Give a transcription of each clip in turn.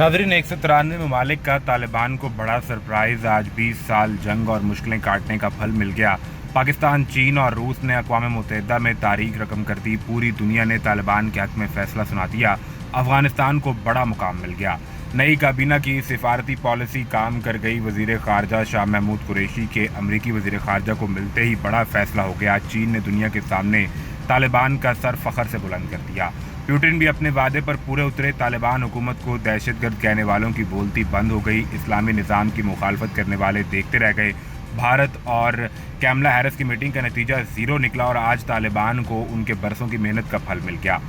नाज़रीन, 193 ममालिक का तालिबान को बड़ा सरप्राइज़। आज 20 साल जंग और मुश्किलें काटने का फल मिल गया। पाकिस्तान, चीन और रूस ने अक़वाम मुत्तहिदा में तारीख रकम कर दी। पूरी दुनिया ने तालिबान के हक़ में फ़ैसला सुना दिया। अफ़गानिस्तान को बड़ा मुकाम मिल गया। नई काबीना की सिफारती पॉलिसी काम कर गई। वज़ीर ख़ारजा शाह महमूद कुरैशी के अमरीकी वज़ीर ख़ारजा को मिलते ही बड़ा फ़ैसला हो गया। चीन ने दुनिया के सामने तालिबान का सर फ़ख्र से बुलंद कर दिया। पुतिन भी अपने वादे पर पूरे उतरे। तालिबान हुकूमत को दहशतगर्द कहने वालों की बोलती बंद हो गई। इस्लामी निज़ाम की मुखालफत करने वाले देखते रह गए। भारत और कैमला हैरिस की मीटिंग का नतीजा ज़ीरो निकला और आज तालिबान को उनके बरसों की मेहनत का फल मिल गया।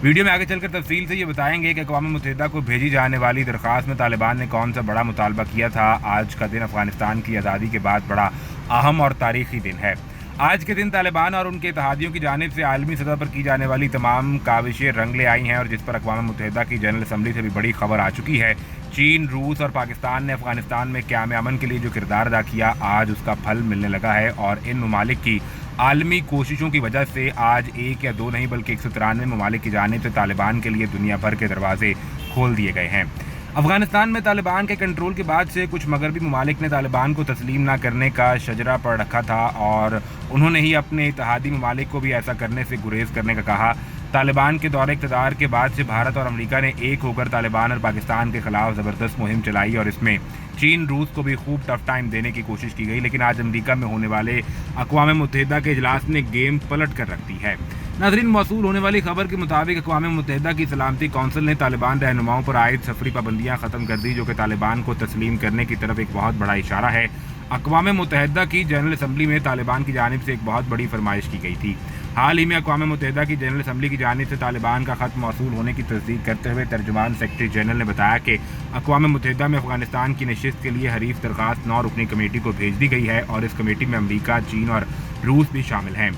वीडियो में आगे चलकर तफसील से ये बताएंगे कि अक़वाम मुत्तहिदा को भेजी जाने वाली दरख्वास्त में तालिबान ने कौन सा बड़ा मुतालबा किया था। आज का दिन अफ़गानिस्तान की आज़ादी के बाद बड़ा अहम और तारीख़ी दिन है। आज के दिन तालिबान और उनके इत्तेहादियों की जानिब से आलमी सतह पर की जाने वाली तमाम काविशें रंग ले आई हैं और जिस पर अक़वाम मुत्तहिदा की जनरल असम्बली से भी बड़ी खबर आ चुकी है। चीन, रूस और पाकिस्तान ने अफ़गानिस्तान में क़याम अमन के लिए जो किरदार अदा किया, आज उसका फल मिलने लगा है और इन ममालिक की आलमी कोशिशों की वजह से आज एक या दो नहीं बल्कि 193 ममालिक की जानिब से तालिबान के लिए दुनिया भर के दरवाजे खोल दिए गए हैं। अफगानिस्तान में तालिबान के कंट्रोल के बाद से कुछ मगरबी ममालिक ने तालिबान को तस्लीम न करने का शजरा पढ़ रखा था और उन्होंने ही अपने इत्तेहादी ममालिक को भी ऐसा करने से गुरेज करने का कहा। तालिबान के दौरे इक़्तिदार के बाद से भारत और अमेरिका ने एक होकर तालिबान और पाकिस्तान के खिलाफ ज़बरदस्त मुहिम चलाई और इसमें चीन, रूस को भी खूब टफ टाइम देने की कोशिश की गई। लेकिन आज अमेरिका में होने वाले अक़वाम मुत्तहिदा के इजलास ने गेम पलट कर रख दी है। नाज़रीन, मौसूल होने वाली खबर के मुताबिक अक़वाम मुत्तहिदा की सलामती कौंसिल ने तालिबान रहनुमाओं पर आयद सफरी पाबंदियाँ ख़त्म कर दी, जो कि तालिबान को तस्लीम करने की तरफ एक बहुत बड़ा इशारा है। अक़वाम मुत्तहिदा की जनरल असम्बली में तालिबान की जानिब से एक बहुत बड़ी फरमाइश की गई थी। हाल ही में अक़वाम मुत्तहिदा की जनरल असम्बली की जानिब से तालिबान का ख़त मौसूल होने की तस्दीक करते हुए तर्जुमान सेक्रेटरी जनरल ने बताया कि अक़वाम मुत्तहिदा में अफ़गानिस्तान की नशिस्त के लिए हरीफ दरख्वास्त 9 रुकनी कमेटी को भेज दी गई है और इस कमेटी में अमरीका, चीन और रूस भी शामिल हैं।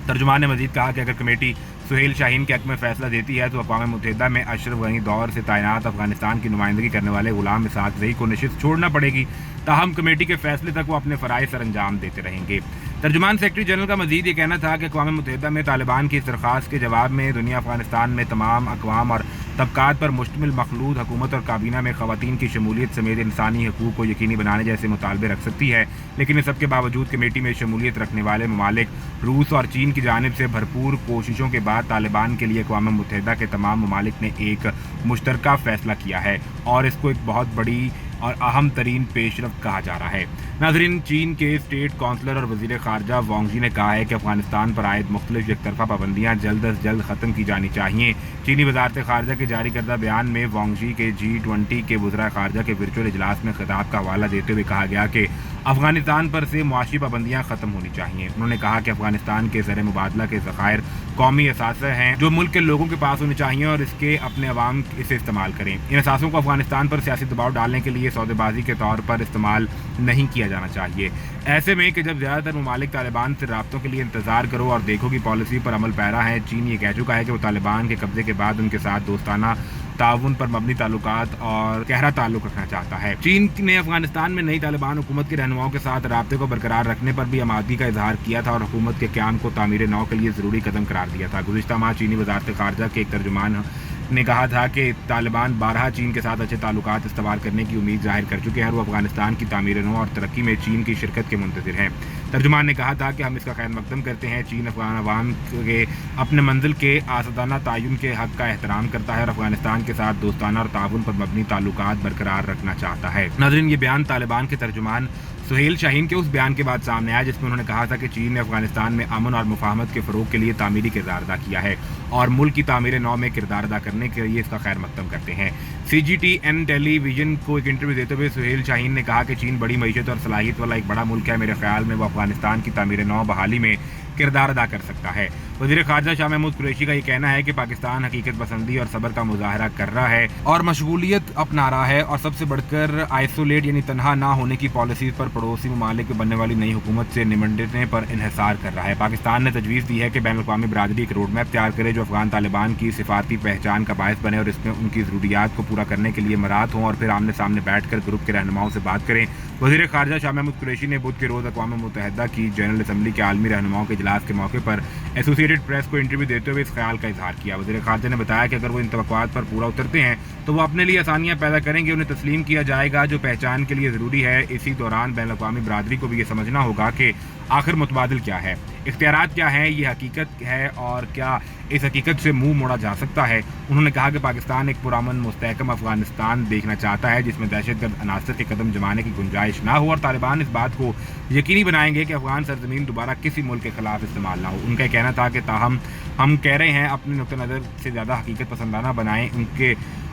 तर्जुमान ने मजीद कहा कि अगर कमेटी सुहेल शाहीन के हक़ में फ़ैसला देती है तो अक़वाम मुत्तहिदा में अशरफ गनी दौर से तैनात अफ़गानिस्तान की नुमाइंदगी करने वाले ग़ुलाम इसाक़ ज़ई को नशिस्त छोड़ना पड़ेगी। ताहम कमेटी के फैसले तक वो अपने फ़राइज़ सर अंजाम देते रहेंगे। तर्जुमान सेक्रेटरी जनरल का मजीद ये कहना था कि अक़वाम मुत्तहिदा में तालिबान की इस दरख्वास्त के जवाब में दुनिया अफ़गानिस्तान में तमाम अक़वाम और तबक़ात पर मुश्तमिल मखलूत हुकूमत और काबीना में ख़वातीन की शमूलियत समेत इंसानी हकूक़ को यकीनी बनाने जैसे मुतालबे रख सकती है। लेकिन इस सब के बावजूद कमेटी में शमूलियत रखने वाले ममालिक रूस और चीन की जानिब से भरपूर कोशिशों के बाद तालिबान के लिए अक़वाम मुत्तहिदा के तमाम ममालिक ने एक मुश्तरका फ़ैसला किया है और इसको एक बहुत बड़ी और अहम तरीन पेशरफ कहा जा रहा है। नाज़रीन, चीन के स्टेट काउंसलर और वज़ीर ख़ारजा वांग यी ने कहा है कि अफ़गानिस्तान पर आयद मुख्तलिफ एकतरफ़ा पाबंदियाँ जल्द अज जल्द ख़त्म की जानी चाहिए। चीनी वज़ारत ख़ारजा के जारी करदा बयान में वांग यी के G20 के वज़राए ख़ारजा के वर्चुअल इजलास में खिताब का हवाला देते हुए कहा गया कि अफ़गानिस्तान पर से मुआशी पाबंदियाँ ख़त्म होनी चाहिए। उन्होंने कहा कि अफ़गानिस्तान के ज़र मुबादला के ज़खायर कौमी असासे हैं जो मुल्क के लोगों के पास होने चाहिए और इसके अपने अवाम इसे इस्तेमाल करें। इन असासों को अफ़गानिस्तान पर सियासी दबाव डालने के लिए सौदेबाजी के तौर पर इस्तेमाल नहीं किया जाना चाहिए। ऐसे में कि जब ज़्यादातर ममालिक तालिबान से राब्तों के लिए इंतज़ार करो और देखो की पॉलिसी पर अमल पैरा है, चीन ये कह चुका है कि वो तालिबान के कब्जे के बाद उनके साथ दोस्ताना ताउन पर मबनी ताल्लुकात और गहरा ताल्लुक रखना चाहता है। चीन ने अफगानिस्तान में नई तालिबान हुकूमत के रहनुमाओं के साथ राब्ते को बरकरार रखने पर भी आमादगी का इजहार किया था और हुकूमत के क़याम को तामीर नौ के लिए ज़रूरी कदम करार दिया था। गुज़िश्ता माह चीनी वज़ारत ख़ारजा के एक तर्जुमान ने कहा था कि तालिबान बारहा चीन के साथ अच्छे ताल्लुकात इस्तेमाल करने की उम्मीद जाहिर कर चुके हैं और वो अफगानिस्तान की तामीर नौ और तरक्की में चीन की शिरकत के मुंतज़िर हैं। तर्जुमान ने कहा था कि हम इसका खैर मकदम करते हैं। चीन अफगान अवाम के अपने मंजिल के आसादाना तयन के हक़ का एहतराम करता है और अफगानिस्तान के साथ दोस्ताना और ताउन पर मबनी ताल्लुकात बरकरार रखना चाहता है। नाज़रीन, ये बयान तालिबान के तर्जुमान सुहेल शाहीन के उस बयान के बाद सामने आया जिसमें उन्होंने कहा था कि चीन ने अफगानिस्तान में अमन और मुफाहमत के फ़रोग के लिए तामीरी किरदार अदा किया है और मुल्क की तामीर नौ में किरदार अदा करने के लिए इसका खैर मकदम करते हैं। CGTN टेलीविज़न को एक इंटरव्यू देते हुए सुहेल शाहीन ने कहा कि चीन बड़ी मईशत और सलाहियत वाला एक बड़ा मुल्क है। मेरे ख्याल में वो अफगानिस्तान की तामीर नौ बहाली में किरदार अदा कर सकता है। वज़ीर ख़ारजा शाह महमूद कुरैशी का ये कहना है कि पाकिस्तान हकीकत पसंदी और सब्र का मुजाहरा कर रहा है और मशगूलियत अपना रहा है और सबसे बढ़कर आइसोलेट यानी तनहा ना होने की पॉलिसी पर पड़ोसी ममालिक में बनने वाली नई हुकूमत से निमटने पर इन्हिसार कर रहा है। पाकिस्तान ने तजवीज़ दी है कि बैनुल अक़वामी बिरादरी एक रोड मैप तैयार करे जो अफगान तालिबान की सिफारती पहचान का बायस बने और इसमें उनकी ज़रूरियात को पूरा करने के लिए मरात हों और फिर आमने सामने बैठ कर ग्रुप के रहनुमाओं से बात करें। वज़ीर ख़ारजा शाह महमूद कुरैशी ने बुध के रोज़ अक़वाम मुत्तहिदा की जनरल असम्बली के आलमी रहनुमाओं के इजलास के मौके पर एसोसिएटेड एसोसिएटेड प्रेस को इंटरव्यू देते हुए इस ख्याल का इजहार किया। वज़ीर ख़ारजा ने बताया कि अगर वो इन तवक्कुआत पर पूरा उतरते हैं तो वो अपने लिए आसानियाँ पैदा करेंगे, उन्हें तस्लीम किया जाएगा जो पहचान के लिए ज़रूरी है। इसी दौरान बैनुल-अक़वामी बरादरी को भी ये समझना होगा कि आखिर मुतबादिल क्या है, इख्तियारात क्या हैं, ये हकीकत है और क्या इस हकीकत से मुंह मोड़ा जा सकता है। उन्होंने कहा कि पाकिस्तान एक पुरअमन मुस्तहकम अफगानिस्तान देखना चाहता है जिसमें दहशतगर्द अनासर के कदम जमाने की गुंजाइश ना हो और तालिबान इस बात को यकीनी बनाएंगे कि अफगान सरजमीन दोबारा किसी मुल्क के खिलाफ इस्तेमाल ना हो। उनका कहना था कि ताहम हम कह रहे हैं अपने नुक्ता नज़र से ज़्यादा हकीकत पसंदाना बनाएं,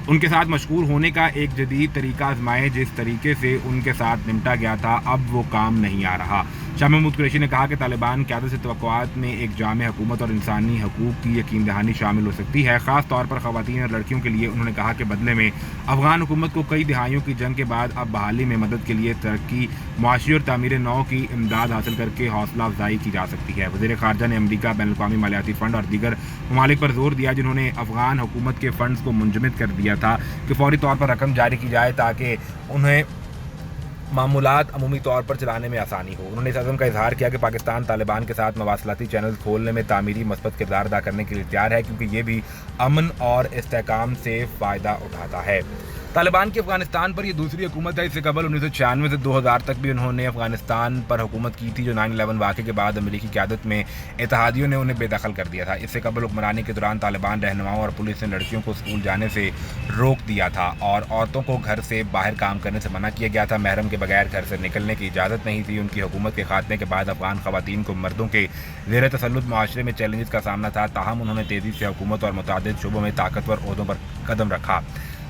उनके साथ मशगूल होने का एक जदीद तरीका आजमाएं। जिस तरीके से उनके साथ निपटा गया था अब वो काम नहीं आ रहा। शाह महमूद कुरैशी ने कहा कि तालिबान क़यादत से तवक्कुआत में एक जामे हुकूमत और इंसानी हकूक़ की यकीन दहानी शामिल हो सकती है, ख़ास तौर पर ख़वातीन और लड़कियों के लिए। उन्होंने कहा कि बदले में अफ़गान हुकूमत को कई दिहाइयों की जंग के बाद अब बहाली में मदद के लिए तरक्की, मुआशी और तामीर नौ की इमदाद हासिल करके हौसला अफजाई की जा सकती है। वज़ीर ख़ारजा ने अमरीका, बैनुल-अक़वामी मालियाती फ़ंड और दीगर ममालिक पर जोर दिया जिन्होंने अफ़गान हुकूमत के फ़ंड्स को मुंजमद कर दिया था कि फौरी तौर पर रकम जारी की जाए ताकि उन्हें मामूलात अमूमी तौर पर चलाने में आसानी हो। उन्होंने इस अज़म का इजहार किया कि पाकिस्तान तालिबान के साथ मवासलाती चैनल खोलने में तामीरी मस्बत किरदार अदा करने के लिए तैयार है क्योंकि ये भी अमन और इस्तेहकाम से फ़ायदा उठाता है। तालिबान की अफगानिस्तान पर यह दूसरी हुकूमत है। इससे कबल 1996 से 2000 तक भी उन्होंने अफगानिस्तान पर हुकूमत की थी जो 9/11 वाक़े के बाद अमेरिकी क़यादत में इत्तेहादियों ने उन्हें बेदखल कर दिया था। इससे कबल हुक्मरानी के दौरान तालिबान रहनुमाओं और पुलिस ने लड़कियों को स्कूल जाने से रोक दिया था और औरतों को घर से बाहर काम करने से मना किया गया था। महरम के बगैर घर से निकलने की इजाज़त नहीं थी। उनकी हुकूमत के खात्मे के बाद अफगान ख़वातीन को मर्दों के ज़ेर तसल्लुत मुआशरे में चैलेंजेस का सामना था। ताहम उन्होंने तेज़ी से हुकूमत और मुतादिद शोबों में ताकतवर ओहदों पर कदम रखा।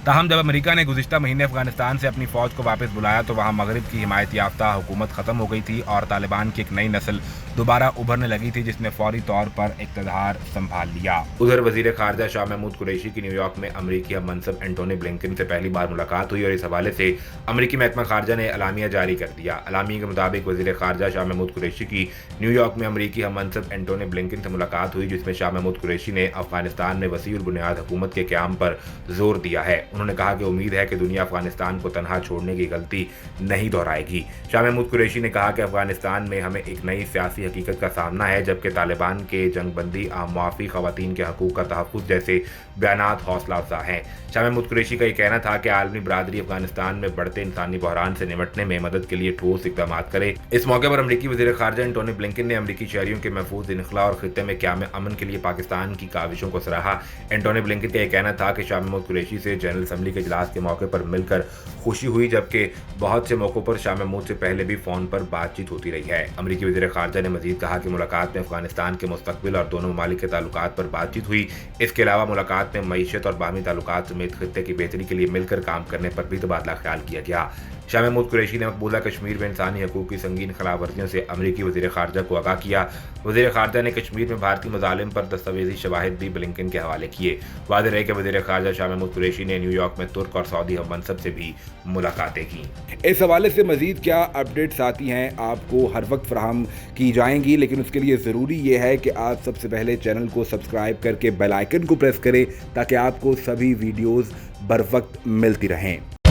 ताहम जब अमेरिका ने गुज़िश्ता महीने अफगानिस्तान से अपनी फ़ौज को वापस बुलाया तो वहाँ मगरिब की हिमायत याफ्ता हुकूमत ख़त्म हो गई थी और तालिबान की एक नई नस्ल दोबारा उभरने लगी थी जिसने फौरी तौर पर इक़्तिदार संभाल लिया। उधर वज़ीर ख़ारजा शाह महमूद कुरैशी की न्यूयॉर्क में अमरीकी हम मनसब एंटोनी ब्लिंकन से पहली बार मुलाकात हुई और इस हवाले से अमरीकी महकमा ख़ारजा ने एलामिया जारी कर दिया। एलामिया के मुताबिक वज़ीर ख़ारजा शाह महमूद कुरैशी की न्यूयॉर्क में अमरीकी हम मनसब एंटोनी ब्लिंकन से मुलाकात हुई जिसमें शाह महमूद कुरैशी ने अफगानिस्तान में वसीउल बुनियाद हुकूमत के क़याम पर जोर दिया है। उन्होंने कहा कि उम्मीद है कि दुनिया अफगानिस्तान को तनहा छोड़ने की गलती नहीं दोहराएगी। शाह महमूद कुरैशी ने कहा कि अफगानिस्तान में हमें एक नई सियासी हकीकत का सामना है जबकि तालिबान के जंगबंदी, आम मुआफ़ी, ख़वातीन के हकूक़ का तहफ़्फ़ुज़ जैसे बयानात हौसला अफ़ज़ा हैं। शाह महमूद कुरैशी का ये कहना था कि आलमी बरादरी अफगानिस्तान में बढ़ते इंसानी बहरान से निपटने में मदद के लिए ठोस इक़दाम करे। इस मौके पर अमरीकी वज़ीर ख़ारजा एंटोनी ब्लिंकन ने अमरीकी शहरियों के महफूज इनखला और ख़ित्ते में क़याम अमन के लिए पाकिस्तान की काविशों को सराहा। एंटोनी ब्लिंकन का यह कहना था कि शाह महमूद कुरैशी से जनरल असम्बली के इजलास के मौके पर मिलकर खुशी हुई जबकि बहुत से मौक़ों पर शाह महमूद से पहले भी फ़ोन पर बातचीत होती रही है। अमरीकी वज़ीर ख़ारजा ने मज़ीद कहा कि मुलाकात में अफगानिस्तान के मुस्तक़बिल और दोनों ममालिक के ताल्लुकात पर बातचीत हुई। इसके अलावा मुलाकात में मईशत और बाहमी ताल्लुकात समेत खित्ते की बेहतरी के लिए मिलकर काम करने पर भी तबादला ख्याल किया गया। शाह महमूद कुरैशी ने मकबूजा कश्मीर में इंसानी हकूक़ की संगीन खिलाफ वर्जियों से अमरीकी वज़ीर ख़ारजा को आगाह किया। वज़ीर ख़ारजा ने कश्मीर में भारतीय मज़ालिम पर दस्तावेज़ी शवाहिद भी ब्लिंकन के हवाले किए। वाज़ेह रहे कि वज़ीर ख़ारजा शाह महमूद कुरैशी ने न्यूयॉर्क में तुर्क और सऊदी हम मनसब से भी मुलाकातें की। इस हवाले से मज़ीद क्या अपडेट्स आती हैं आपको हर वक्त फराहम की जाएंगी, लेकिन उसके लिए ज़रूरी ये है कि आप सबसे पहले चैनल को सब्सक्राइब करके बेल आइकन को प्रेस करें ताकि आपको सभी वीडियोज़ बर वक्त मिलती रहें।